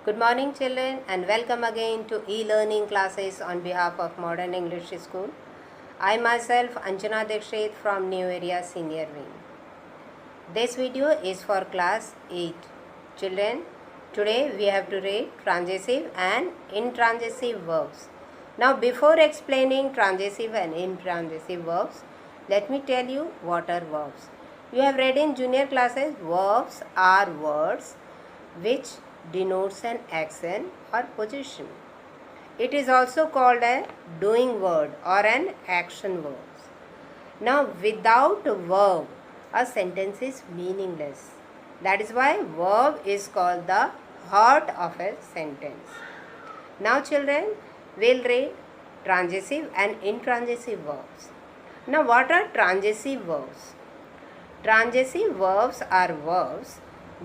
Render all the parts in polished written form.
Good morning children and welcome again to e-learning classes on behalf of Modern English School. I myself Anjana Dikshit from New Area Senior Wing. This video is for class 8. Children, today we have to read transitive and intransitive verbs. Now before explaining transitive and intransitive verbs, let me tell you what are verbs. You have read in junior classes, verbs are words which denotes an action or position. It is also called a doing word or an action word. Now without a verb, a sentence is meaningless. That is why verb is called the heart of a sentence. Now children, we'll read transitive and intransitive verbs. Now what are transitive verbs? Transitive verbs are verbs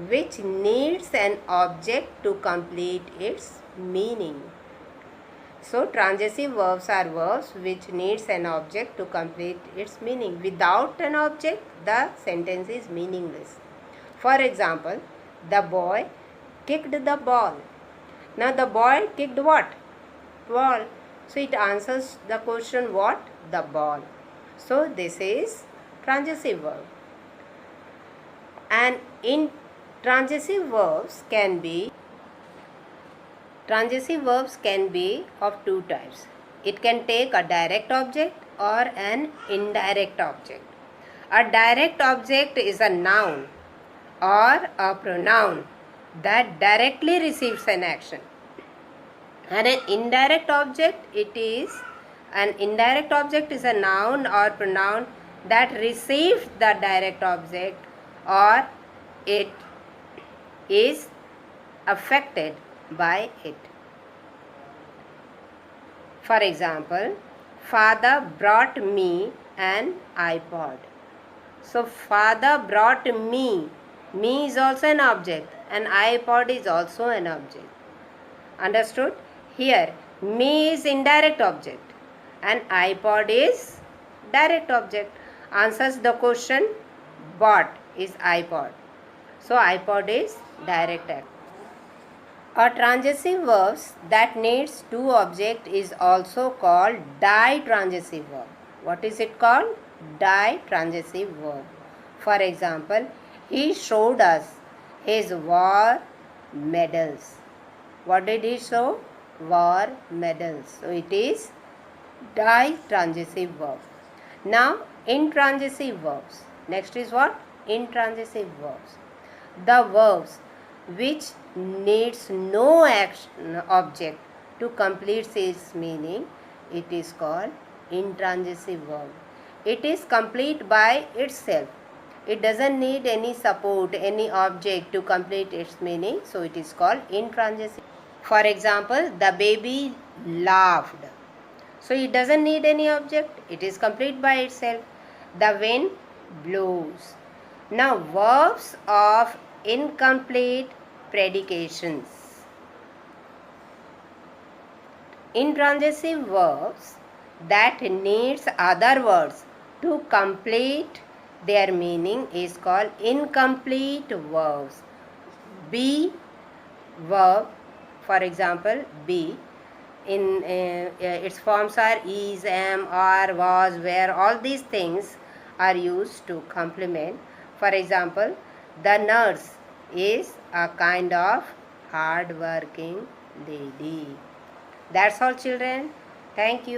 which needs an object to complete its meaning. So transitive verbs are verbs which needs an object to complete its meaning. Without an object, the sentence is meaningless. For example, the boy kicked the ball. Now the boy kicked what? Ball. So it answers the question what? The ball. So this is transitive verb. And transitive verbs can be of two types. It can take a direct object or an indirect object. A direct object is a noun or a pronoun that directly receives an action. And an indirect object is a noun or pronoun that receives the direct object or it is affected by it. For example, father brought me an iPod. So father brought me. Me is also an object and iPod is also an object. Understood? Here, me is indirect object and iPod is direct object. Answers the question, what is iPod? So iPod is direct act. A transitive verb that needs two objects is also called ditransitive verb. What is it called? Ditransitive verb. For example, he showed us his war medals. What did he show? War medals. So it is ditransitive verb. Now intransitive verbs. Next is what? Intransitive verbs. The verbs which needs no action object to complete its meaning, it is called intransitive verb. It is complete by itself. It doesn't need any support, any object to complete its meaning, so it is called intransitive. For example, the baby laughed. So it doesn't need any object. It is complete by itself. The wind blows. Now verbs of incomplete predications. Intransitive verbs that needs other words to complete their meaning is called incomplete verbs. Be verb, for example, be. In its forms are is, am, are, was, were. All these things are used to complement. For example, the nurse is a kind of hard-working lady. That's all children. Thank you.